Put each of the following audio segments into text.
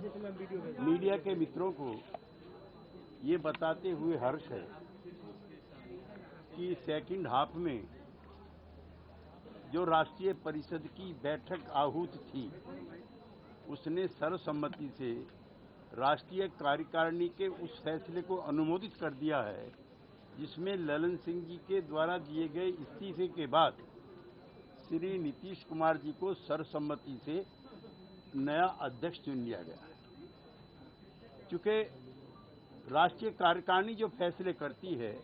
Media के मित्रों को ये बताते हुए हर्ष है कि सेकंड हाफ में जो राष्ट्रीय परिषद की बैठक आहूत थी उसने सर्वसम्मति से राष्ट्रीय कार्यकारिणी के उस फैसले को अनुमोदित कर दिया है जिसमें ललन सिंह जी के द्वारा दिए गए इस्तीफे के बाद श्री नीतीश कुमार जी को सर्वसम्मति से नया अध्यक्ष चुन लिया गया है। चूंकि राष्ट्रीय कार्यकारिणी जो फैसले करती है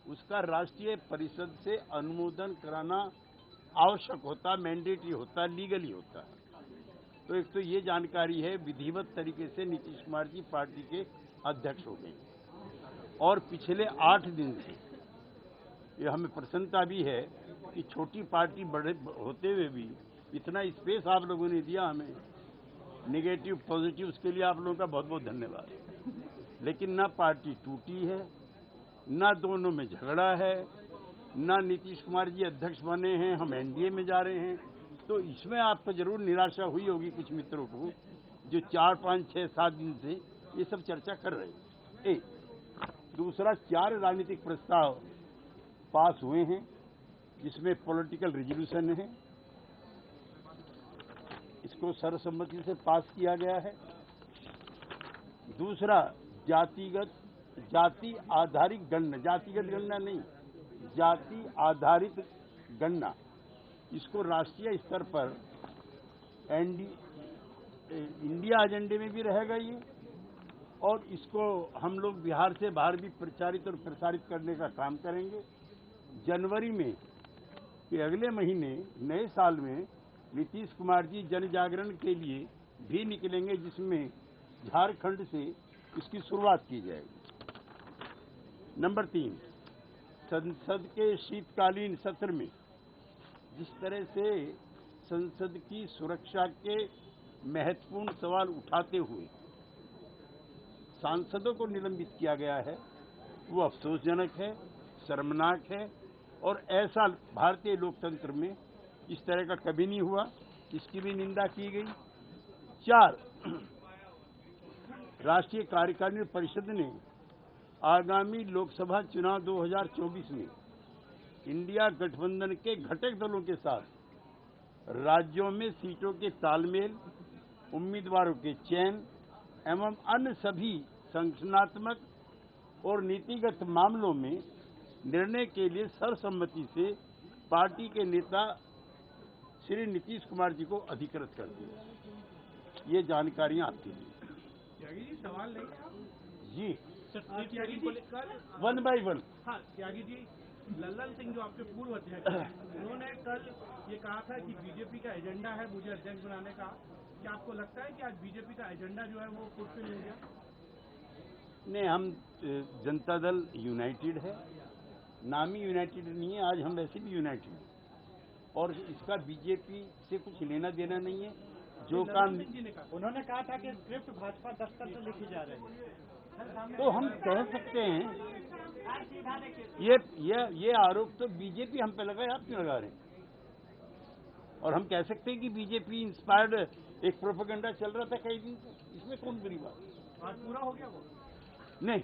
उसका राष्ट्रीय परिषद से अनुमोदन कराना आवश्यक होता, मैंडेटरी होता, लीगली होता है। तो एक तो ये जानकारी है, विधिवत तरीके से नीतीश कुमार जी पार्टी के अध्यक्ष हो गए और पिछले 8 दिन से ये हमें प्रसन्नता भी है कि छोटी पार्टी बड़े होते हुए भी इतना स्पेस आप लोगों ने दिया हमें, नेगेटिव पॉजिटिव, उसके लिए आप लोगों का बहुत बहुत धन्यवाद। लेकिन ना पार्टी टूटी है, ना दोनों में झगड़ा है, ना नीतीश कुमार जी अध्यक्ष बने हैं, हम एनडीए में जा रहे हैं। तो इसमें आपको जरूर निराशा हुई होगी कुछ मित्रों को जो 4, 5, 6, 7 दिन से ये सब चर्चा कर रहे हैं। एक दूसरा, 4 राजनीतिक प्रस्ताव पास हुए हैं जिसमें पॉलिटिकल रेजोल्यूशन है, इसको सर्वसम्मति से पास किया गया है। दूसरा, जाति आधारित गणना, जातिगत गणना नहीं, जाति आधारित गणना, इसको राष्ट्रीय स्तर पर इंडिया एजेंडे में भी रहेगा ये, और इसको हम लोग बिहार से बाहर भी प्रचारित और प्रसारित करने का काम करेंगे। जनवरी में कि अगले महीने नए साल में नीतीश कुमार जी जन जागरण के लिए भी निकलेंगे जिसमें झारखंड से इसकी शुरुआत की जाएगी। नंबर 3, संसद के शीतकालीन सत्र में जिस तरह से संसद की सुरक्षा के महत्वपूर्ण सवाल उठाते हुए सांसदों को निलंबित किया गया है वो अफसोसजनक है, शर्मनाक है और ऐसा भारतीय लोकतंत्र में इस तरह का कभी नहीं हुआ, इसकी भी निंदा की गई। 4, राष्ट्रीय कार्यकारिणी परिषद ने आगामी लोकसभा चुनाव 2024 में इंडिया गठबंधन के घटक दलों के साथ राज्यों में सीटों के तालमेल, उम्मीदवारों के चयन एवं अन्य सभी संगठनात्मक और नीतिगत मामलों में निर्णय के लिए सर्वसम्मति से पार्टी के नेता श्री नीतीश कुमार जी को अधिकृत कर दिया। ये जानकारियां आपके लिए। त्यागी जी, सवाल नहीं जी, त्यागी जी, 1 by 1। हाँ, त्यागी जी, लल्लन सिंह जो आपके पूर्व अध्यक्ष हैं, उन्होंने कल ये कहा था कि बीजेपी का एजेंडा है मुझे अध्यक्ष बनाने का। क्या आपको लगता है कि आज बीजेपी का एजेंडा जो है वो फुलफिल हो गया? नहीं, हम जनता दल यूनाइटेड है, नाम ही यूनाइटेड नहीं है, आज हम वैसे भी यूनाइटेड हैं और इसका बीजेपी से कुछ लेना देना नहीं है। जो काम उन्होंने कहा था कि स्क्रिप्ट भाजपा दफ्तर से लिखी जा रही है, तो हम कह सकते हैं ये आरोप तो बीजेपी हम पे लगा है, आप क्यों लगा रहे हैं? और हम कह सकते हैं कि बीजेपी इंस्पायर्ड एक प्रोपेगेंडा चल रहा था कई दिन से, इसमें कौन बुरी बात? आज पूरा हो गया वो? नहीं,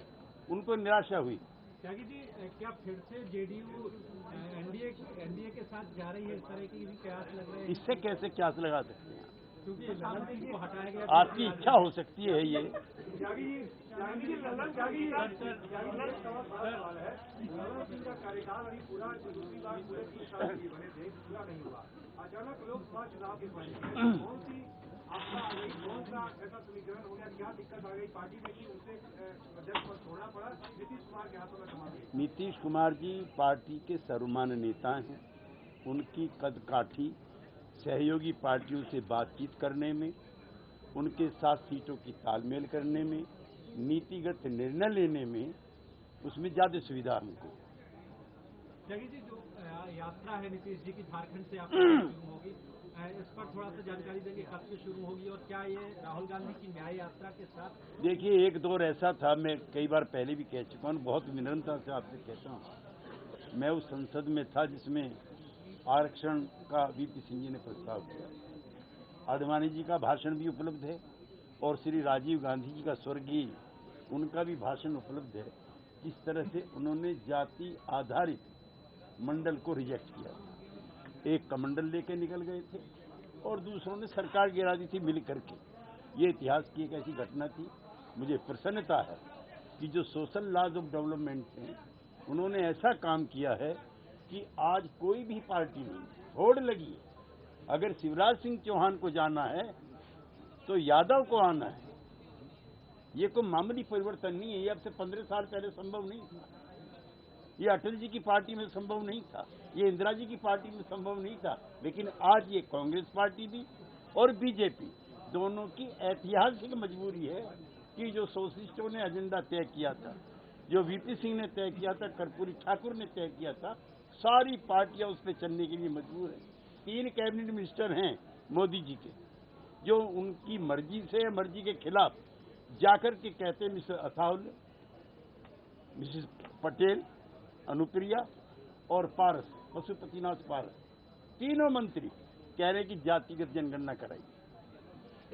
उनको निराशा हुई। त्यागी जी, क्या फिर से जेडीयू एनडीए के साथ जा रही है, इस तरह की भी कयास लग रहे हैं? इससे कैसे कयास लगा सकते हैं? क्योंकि ललन सिंह को हटाया गया, आपकी इच्छा हो सकती है ये। कार्यकाल अभी पूरा दूसरी बार पूरे 3 साल के बने थे, पूरा नहीं हुआ। अचानक लोकसभा चुनाव के पहले कौन सी आपका आ गई, कौन सा ऐसा समीकरण हो गया, क्या दिक्कत आ गई पार्टी में कि उनसे अध्यक्ष पद छोड़ना पड़ा, नीतीश कुमार के हाथों में थमा दिया? नीतीश कुमार जी पार्टी के सर्वमान्य नेता हैं, उनकी कदकाठी सहयोगी पार्टियों से बातचीत करने में, उनके साथ सीटों की तालमेल करने में, नीतिगत निर्णय लेने में, उसमें ज्यादा सुविधा हमको। त्यागी जी, जो यात्रा है नीतीश जी की झारखंड से आपकी शुरू होगी, इस पर थोड़ा सा जानकारी देंगे, कब से शुरू होगी और क्या ये राहुल गांधी की न्याय यात्रा के साथ? देखिए, एक दौर ऐसा था, मैं कई बार पहले भी कह चुका हूँ, बहुत विनम्रता से आपसे कहता हूँ, मैं उस संसद में था जिसमें आरक्षण का वीपी सिंह जी ने प्रस्ताव किया। आडवाणी जी का भाषण भी उपलब्ध है और श्री राजीव गांधी जी का स्वर्गीय उनका भी भाषण उपलब्ध है, किस तरह से उन्होंने जाति आधारित मंडल को रिजेक्ट किया था। एक कमंडल लेके निकल गए थे और दूसरों ने सरकार गिरा दी थी मिल करके। ये इतिहास की एक ऐसी घटना थी। मुझे प्रसन्नता है कि जो सोशल लॉज ऑफ डेवलपमेंट थे उन्होंने ऐसा काम किया है कि आज कोई भी पार्टी नहीं, होड़ लगी है। अगर शिवराज सिंह चौहान को जाना है तो यादव को आना है। ये कोई मामूली परिवर्तन नहीं है। ये अब से 15 साल पहले संभव नहीं था। ये अटल जी की पार्टी में संभव नहीं था, ये इंदिरा जी की पार्टी में संभव नहीं था, लेकिन आज ये कांग्रेस पार्टी भी और बीजेपी दोनों की ऐतिहासिक मजबूरी है कि जो सोशलिस्टों ने एजेंडा तय किया था, जो वीपी सिंह ने तय किया था, कर्पूरी ठाकुर ने तय किया था, सारी पार्टियां उस पर चलने के लिए मजबूर है। 3 कैबिनेट मिनिस्टर हैं मोदी जी के, जो उनकी मर्जी से या मर्जी के खिलाफ जाकर के कहते हैं, मिस्टर अथावले, मिसेस पटेल, अनुप्रिया और पारस, पशुपतिनाथ पारस, तीनों मंत्री कह रहे हैं कि जातिगत जनगणना कराइए।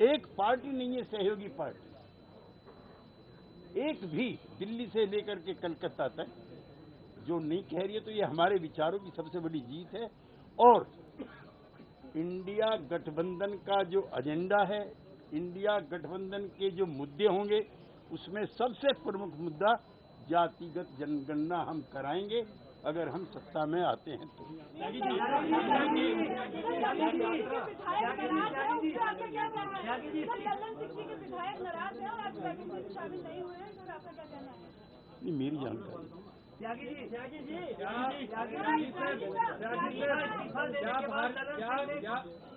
एक पार्टी नहीं है सहयोगी पार्टी, एक भी दिल्ली से लेकर के कलकत्ता तक जो नहीं कह रही है। तो ये हमारे विचारों की सबसे बड़ी जीत है। और इंडिया गठबंधन का जो एजेंडा है, इंडिया गठबंधन के जो मुद्दे होंगे, उसमें सबसे प्रमुख मुद्दा जातिगत जनगणना हम कराएंगे अगर हम सत्ता में आते हैं तो। नहीं, मेरी जानकारी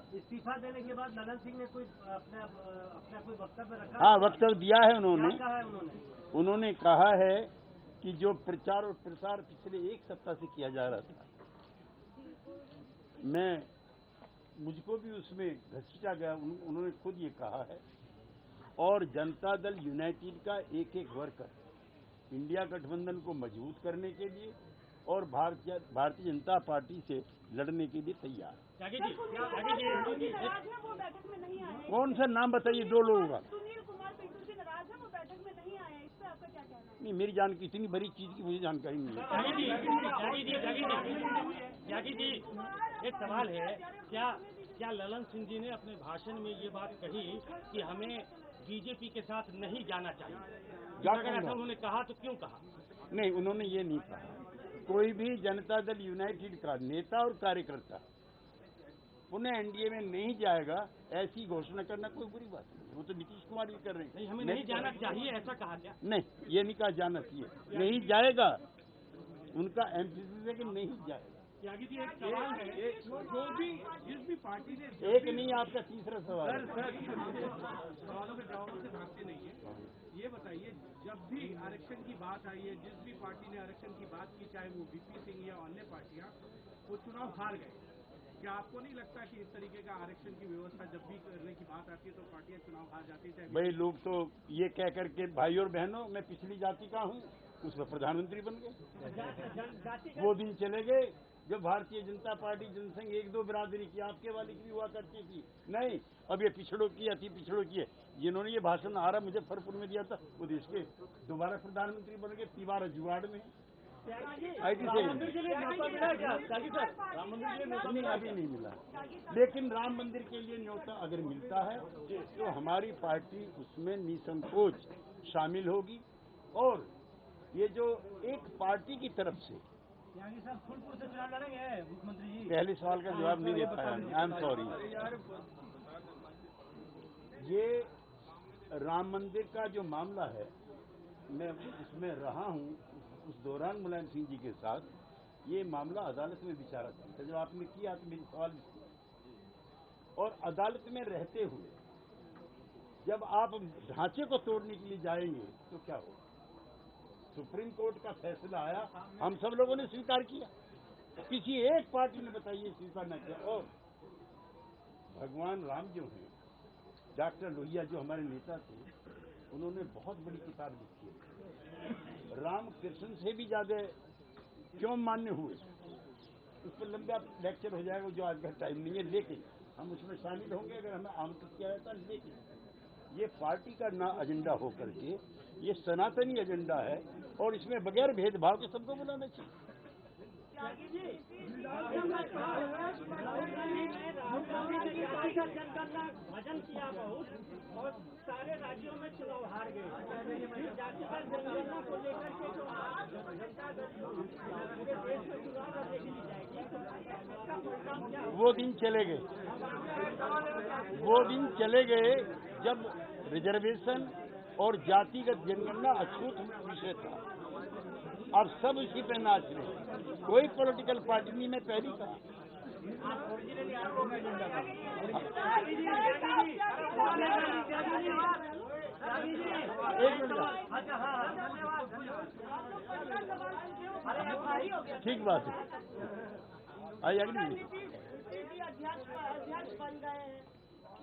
इस्तीफा देने के बाद ललन सिंह ने कोई अपना कोई वक्तव्य रखा? हाँ, वक्तव्य दिया है उन्होंने। क्या कहा है उन्होंने कहा है कि जो प्रचार और प्रसार पिछले 1 सप्ताह से किया जा रहा था, मुझको भी उसमें घसीटा गया। उन्होंने खुद ये कहा है। और जनता दल यूनाइटेड का एक एक वर्कर इंडिया गठबंधन को मजबूत करने के लिए और भारतीय जनता पार्टी से लड़ने के लिए तैयार। कौन सा नाम बताइए 2 लोगों का? नहीं, मेरी जानकारी इतनी बड़ी चीज की मुझे जानकारी नहीं है। त्यागी जी, एक सवाल है, क्या ललन सिंह जी ने अपने भाषण में ये बात कही कि हमें बीजेपी के साथ नहीं जाना चाहिए? अगर ऐसा उन्होंने कहा तो क्यों कहा? नहीं, उन्होंने ये नहीं कहा। कोई भी जनता दल यूनाइटेड का नेता और कार्यकर्ता पुनः एनडीए में नहीं जाएगा, ऐसी घोषणा करना कोई बुरी बात नहीं। वो तो नीतीश कुमार भी कर रहे हैं। नहीं, हमें नहीं जाना चाहिए ऐसा कहा क्या? नहीं, ये नहीं कहा जाना चाहिए, नहीं जाएगा। उनका एमपीसी है कि नहीं जाएगा। त्यागी जी, एक सवाल है, जो भी जिस भी पार्टी ने एक नहीं, आपका तीसरा सवाल है। सवालों के जवाबों से भागते नहीं है। ये बताइए, जब भी आरक्षण की बात आई है, जिस भी पार्टी ने आरक्षण की बात की, चाहे वो वीपी सिंह या अन्य पार्टियां, वो चुनाव हार गए। क्या आपको नहीं लगता कि इस तरीके का आरक्षण की व्यवस्था जब भी करने की बात आती है तो पार्टियां चुनाव हार जाती है? भाई, लोग तो ये कह करके, भाई और बहनों, मैं पिछली जाति का हूँ, उसमें प्रधानमंत्री बन गए। वो दिन चले गए जब भारतीय जनता पार्टी जनसंघ 1-2 बिरादरी की, आपके वाली की भी हुआ करती थी। नहीं, अब ये पिछड़ों की, अति पिछड़ों की है। जिन्होंने ये भाषण आरा मुजफ्फरपुर में दिया था, वो देश के दोबारा प्रधानमंत्री बन गए, तिवारा जुगाड़ में। राम मंदिर के लिए न्योता मिला क्या? राम मंदिर के लिए न्योता नहीं, अभी नहीं मिला। लेकिन राम मंदिर के लिए न्योता अगर मिलता है तो हमारी पार्टी उसमें निसंकोच शामिल होगी। और ये जो एक पार्टी की तरफ से, त्यागी साहब फूलपुर से चुनाव लड़ेंगे मुख्यमंत्री जी? पहले सवाल का जवाब नहीं दे पाया। I am sorry. ये राम मंदिर का जो मामला है, मैं उसमें रहा हूँ। उस दौरान मुलायम सिंह जी के साथ ये मामला अदालत में विचारा था। जब आपने किया तो मेरी सवाल, और अदालत में रहते हुए जब आप ढांचे को तोड़ने के लिए जाएंगे तो क्या होगा? सुप्रीम कोर्ट का फैसला आया, हम सब लोगों ने स्वीकार किया, किसी एक पार्टी ने बताइए स्वीकार न किया। और भगवान राम जो हैं, डॉक्टर लोहिया जो हमारे नेता थे, उन्होंने बहुत बड़ी किताब लिखी है। राम कृष्ण से भी ज्यादा क्यों मान्य हुए, उस पर लंबा लेक्चर हो जाएगा जो आज का टाइम नहीं है। लेकिन हम उसमें शामिल होंगे अगर हमें आमंत्रित किया जाता। लेकिन ये पार्टी का ना एजेंडा हो करके ये सनातनी एजेंडा है और इसमें बगैर भेदभाव के सबको बुलाना चाहिए। भजन किया बहुत और सारे राज्यों में चुनाव हार गए। जातिगत जनगणना को लेकर के जो जनता पूरे देश में चुनाव देख ली जाएगी, इसका परिणाम क्या? वो दिन चले गए, वो दिन चले गए जब रिजर्वेशन और जातिगत जनगणना अछूत विषय था। अब सब इसी पे नाच रहे, कोई पॉलिटिकल पार्टी नहीं। मैं पहली कहा ठीक बात है। I agree. अध्यक्ष बन गए हैं,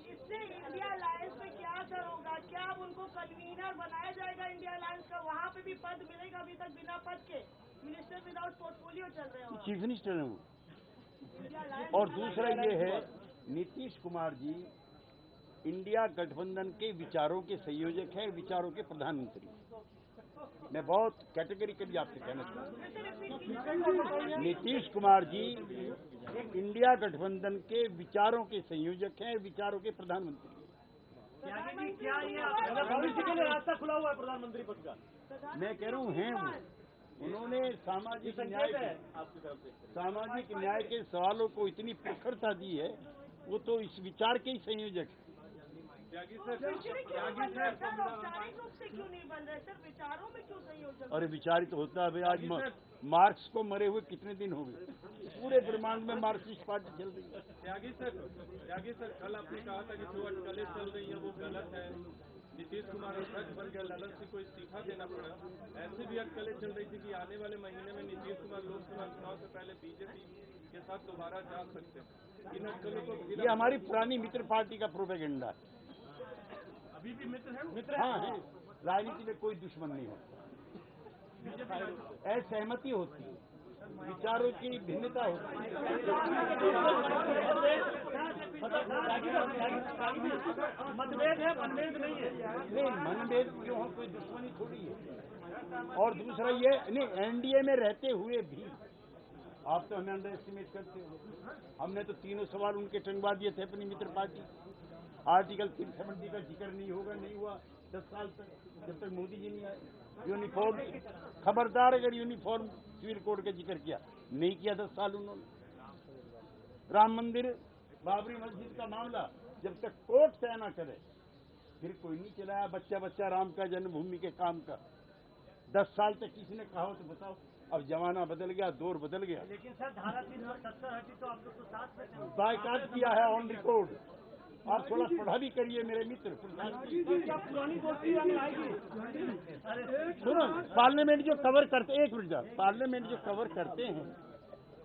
इससे इंडिया अलायंस में क्या असर होगा? क्या अब उनको कन्वीनर बनाया जाएगा इंडिया अलायंस का? वहाँ पे भी पद मिलेगा? अभी तक बिना पद के मिनिस्टर विदाउट पोर्टफोलियो चल रहे हैं, चीफ मिनिस्टर है वो। और दूसरा ये है, नीतीश कुमार जी इंडिया गठबंधन के विचारों के संयोजक हैं, विचारों के प्रधानमंत्री। मैं बहुत कैटेगरिकली आपसे कहना चाहता हूँ, नीतीश कुमार जी इंडिया गठबंधन के विचारों के संयोजक हैं, विचारों के प्रधानमंत्री। क्या ये भविष्य के लिए रास्ता खुला हुआ है प्रधानमंत्री पद का? मैं कह रहा हूँ हैं वो। उन्होंने सामाजिक न्याय के सवालों को इतनी प्रखरता दी है, वो तो इस विचार के ही संयोजक है। औपचारिक रूप से क्यों नहीं बन रहे सर? विचारों में क्यों संयोजक? और विचारित होता है। आज मार्क्स को मरे हुए कितने दिन हो गए? पूरे ब्रह्मांड में मार्क्सिस्ट पार्टी चल रही है। त्यागी सर, कल आपने कहा था कि जो अटकलें चल रही है वो गलत है। नीतीश कुमार अध्यक्ष बन गया, ललन सिंह को इस्तीफा देना पड़ा। ऐसे भी अटकलें चल रही थी कि आने वाले महीने में नीतीश कुमार लोकसभा चुनाव से पहले बीजेपी के साथ दोबारा जा सकते हैं। इन अटकलों को ये हमारी पुरानी मित्र पार्टी का प्रोपेगेंडा है। अभी भी मित्र है। हाँ है, राजनीति में कोई दुश्मन नहीं होता, असहमति होती है, विचारों की भिन्नता होती है। मतभेद है, मनभेद नहीं है। नहीं, मनभेद क्यों हो? कोई दुश्मनी थोड़ी है। और दूसरा ये नहीं, एनडीए में रहते हुए भी आप तो हमें अंडर एस्टिमेट करते हो। हमने तो तीनों सवाल उनके टंगवा दिए थे अपनी मित्र पार्टी। आर्टिकल 370 का जिक्र नहीं होगा, नहीं हुआ 10 साल तक, जब तक मोदी जी नहीं आए। यूनिफॉर्म, खबरदार अगर यूनिफॉर्म सिविल कोड का जिक्र किया, नहीं किया 10 साल उन्होंने। राम मंदिर, बाबरी मस्जिद का मामला जब तक कोर्ट तय न करे फिर कोई नहीं चलाया। बच्चा बच्चा राम का जन्मभूमि के काम का 10 साल तक किसी ने कहा हो तो बताओ। अब जमाना बदल गया, दौर बदल गया। लेकिन सर धारा 370 हटी तो आप लोग तो साथ में थे। बायकाट किया है ऑन रिकॉर्ड। आप थोड़ा पढ़ा भी करिए मेरे मित्र। क्या पुरानी दोस्ती रंग आएगी? सुनो, पार्लियामेंट जो कवर करते, एक मिनट, पार्लियामेंट जो कवर करते हैं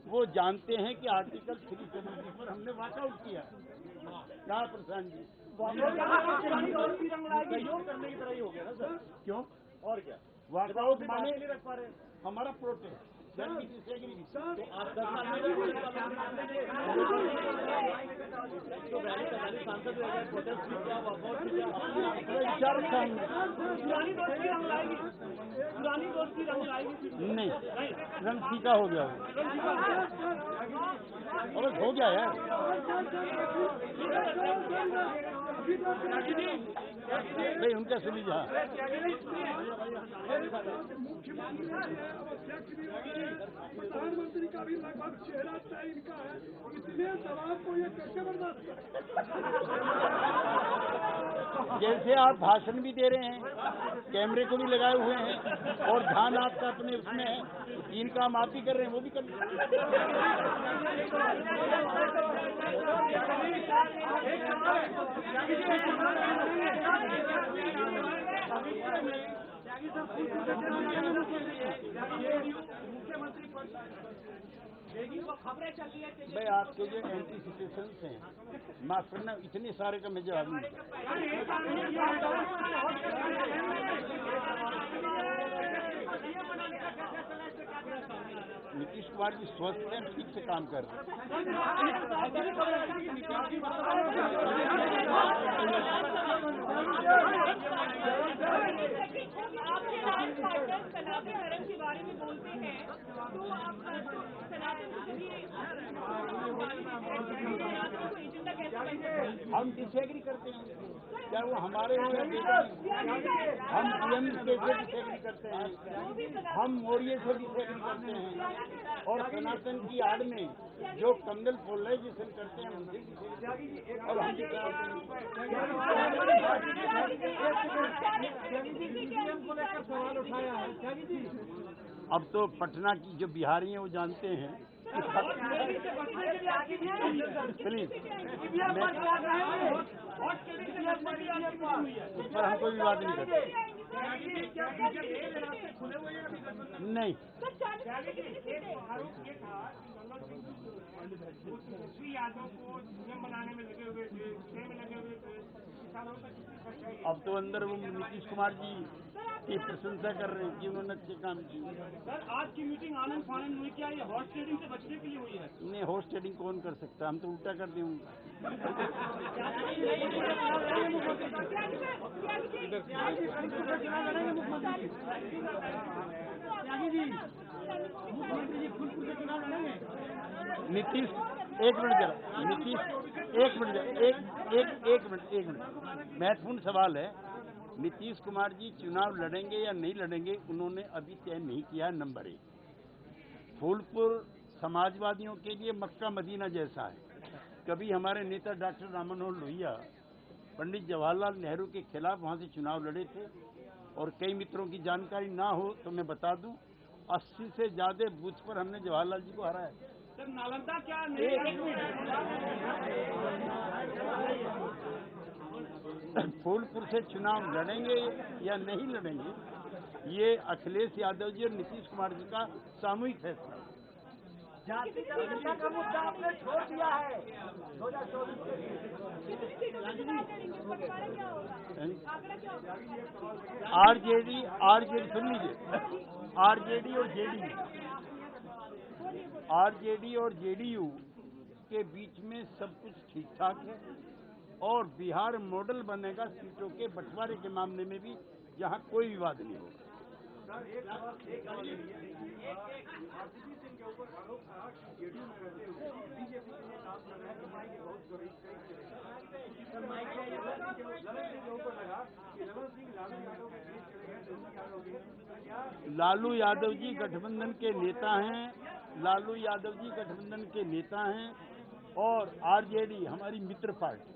वो जानते हैं कि आर्टिकल 370 पर हमने वॉकआउट किया। कहा प्रशांत जी? पुरानी दोस्ती रंग लाएगी, सहयोग करने की तरह ही हो गया ना सर। क्यों? और क्या? वॉकआउट माने नहीं रख पा रहे हमारा प्रोटेस्ट। तो आप 10 साल में सांसद रह गए, प्रोटेस्ट भी किया, वॉकआउट भी किया। पुरानी दोस्ती रंग लाएगी, पुरानी दोस्ती रंग लाएगी। नहीं, रंग फीका हो गया। और हो गया यार। नहीं, उनका सुनी जहाँ प्रधानमंत्री का भी लगभग चेहरा तय इनका है, इसलिए दबाव को ये कैसे बर्दाश्त करें? जैसे आप भाषण भी दे रहे हैं, कैमरे को भी लगाए हुए हैं और ध्यान आपका अपने उसमें है, तीन काम आप भी कर रहे हैं, वो भी कर रहे भाई। आपके जो एंटीसिपेशंस हैं, माफ करना, इतने सारे का मैं जवाब नहीं। नीतीश कुमार जी स्वस्थ हैं, ठीक से काम कर रहे हैं। आपके लाल पार्टनर सनातन धर्म के बारे में बोलते हैं तो आप सनातन को एजेंडा कैसे बन सकते हैं? हम डिसएग्री करते हैं, क्या वो हमारे हम पीएम से डिसएग्री करते हैं, हम मौर्य से डिसएग्री करते हैं, और सनातन की आड़ में जो कम्युनल पोलराइजेशन करते हैं उनसे डिसएग्री। और हम सवाल उठाया है त्यागी जी। अब तो पटना की जो बिहारी हैं वो जानते हैं प्लीज उस पर हम कोई विवाद नहीं करते। नहीं, आरोप ये था श्री यादव को सीएम बनाने में लगे हुए थे, में लगे हुए थे, किसानों का कितनी सच्चाई है? अब तो अंदर वो नीतीश कुमार जी की प्रशंसा कर रहे हैं कि उन्होंने अच्छे काम किए। सर आज की मीटिंग आनंद फानंद हुई, क्या ये हॉर्स ट्रेडिंग से बचने के लिए हुई है? इन्हें हॉर्स ट्रेडिंग कौन कर सकता है, हम तो उल्टा कर देंगे। नीतीश एक मिनट जरा, नीतीश एक मिनट, एक मिनट महत्वपूर्ण सवाल है। नीतीश कुमार जी चुनाव लड़ेंगे या नहीं लड़ेंगे उन्होंने अभी तय नहीं किया है। नंबर 1, फूलपुर समाजवादियों के लिए मक्का मदीना जैसा है। कभी हमारे नेता डॉक्टर राम मनोहर लोहिया पंडित जवाहरलाल नेहरू के खिलाफ वहां से चुनाव लड़े थे, और कई मित्रों की जानकारी ना हो तो मैं बता दूं 80 से ज्यादा बूथ पर हमने जवाहरलाल जी को हराया। सर नालंदा क्या फूलपुर से चुनाव लड़ेंगे या नहीं लड़ेंगे ये अखिलेश यादव जी और नीतीश कुमार जी का सामूहिक फैसला है। जाति जनगणना का मुद्दा आपने छोड़ दिया है 2024 के लिए। आरजेडी सुन लीजिए, आरजेडी और जेडीयू के बीच में सब कुछ ठीक ठाक है, और बिहार मॉडल बनेगा सीटों के बंटवारे के मामले में भी, जहां कोई विवाद नहीं होगा। आरसीपी सिंह के ऊपर आरोप था कि जेडीयू में रहते हुए बीजेपी के लिए काम कर रहे हैं, कि बहुत करीब के ऊपर लगा कि ललन सिंह लालू यादव के बीच चले गए, दोनों यादव के क्या लालू यादव जी गठबंधन के नेता हैं, लालू यादव जी गठबंधन के नेता हैं, और आरजेडी हमारी मित्र पार्टी